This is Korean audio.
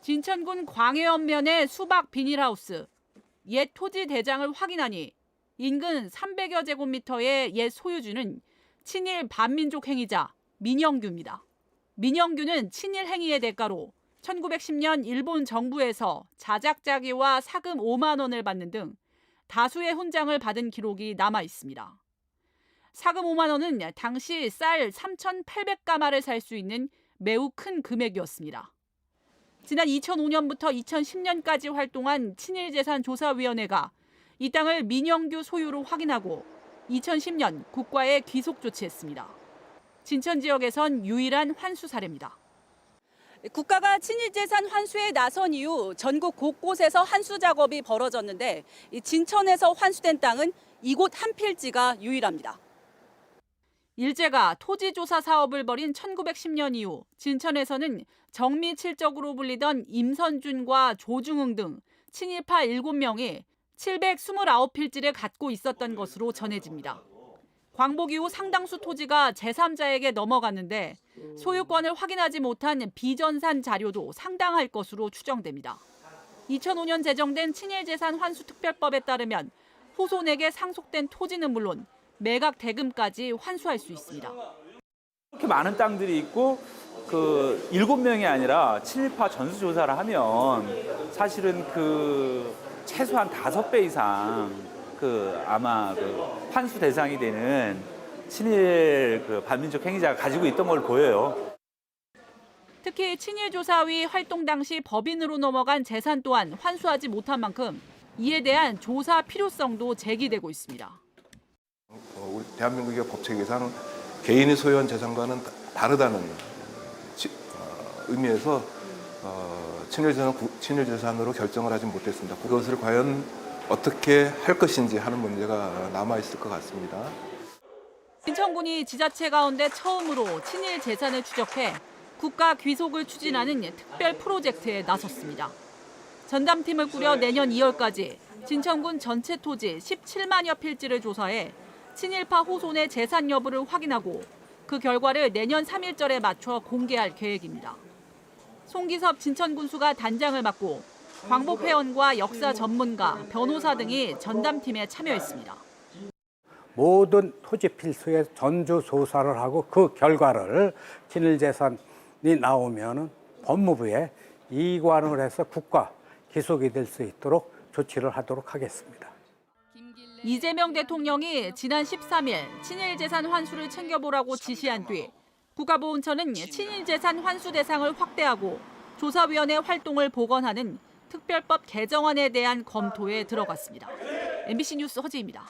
진천군 광해읍면의 수박 비닐하우스. 옛 토지 대장을 확인하니 인근 300여 제곱미터의 옛 소유주는 친일 반민족 행위자 민영규입니다. 민영규는 친일 행위의 대가로 1910년 일본 정부에서 자작자기와 사금 5만 원을 받는 등 다수의 훈장을 받은 기록이 남아 있습니다. 사금 5만 원은 당시 쌀 3,800가마를 살 수 있는 매우 큰 금액이었습니다. 지난 2005년부터 2010년까지 활동한 친일재산조사위원회가 이 땅을 민영규 소유로 확인하고 2010년 국과에 귀속 조치했습니다. 진천 지역에선 유일한 환수 사례입니다. 국가가 친일재산 환수에 나선 이후 전국 곳곳에서 환수 작업이 벌어졌는데 진천에서 환수된 땅은 이곳 한 필지가 유일합니다. 일제가 토지조사 사업을 벌인 1910년 이후 진천에서는 정미칠적으로 불리던 임선준과 조중흥 등 친일파 7명이 729필지를 갖고 있었던 것으로 전해집니다. 광복 이후 상당수 토지가 제3자에게 넘어갔는데 소유권을 확인하지 못한 비전산 자료도 상당할 것으로 추정됩니다. 2005년 제정된 친일재산 환수특별법에 따르면 후손에게 상속된 토지는 물론 매각 대금까지 환수할 수 있습니다. 이렇게 많은 땅들이 있고 7명이 아니라 친일파 전수조사를 하면 사실은 최소한 5배 이상 아마 환수 대상이 되는 친일 반민족 행위자가 가지고 있던 걸로 보여요. 특히 친일조사위 활동 당시 법인으로 넘어간 재산 또한 환수하지 못한 만큼 이에 대한 조사 필요성도 제기되고 있습니다. 우리 대한민국의 법칙에서는 개인이 소유한 재산과는 다르다는 의미에서 친일재산으로 결정을 하지 못했습니다. 그것을 과연 어떻게 할 것인지 하는 문제가 남아있을 것 같습니다. 진천군이 지자체 가운데 처음으로 친일 재산을 추적해 국가 귀속을 추진하는 특별 프로젝트에 나섰습니다. 전담팀을 꾸려 내년 2월까지 진천군 전체 토지 17만여 필지를 조사해 친일파 후손의 재산 여부를 확인하고 그 결과를 내년 3.1절에 맞춰 공개할 계획입니다. 송기섭 진천군수가 단장을 맡고 광복회원과 역사 전문가, 변호사 등이 전담팀에 참여했습니다. 모든 토지 필수의 전주조사를 하고 그 결과를 친일재산이 나오면 법무부에 이관을 해서 국가 기속이 될 수 있도록 조치를 하도록 하겠습니다. 이재명 대통령이 지난 13일 친일재산 환수를 챙겨보라고 지시한 뒤 국가보훈처는 친일재산 환수 대상을 확대하고 조사위원회 활동을 복원하는 특별법 개정안에 대한 검토에 들어갔습니다. MBC 뉴스 허지입니다.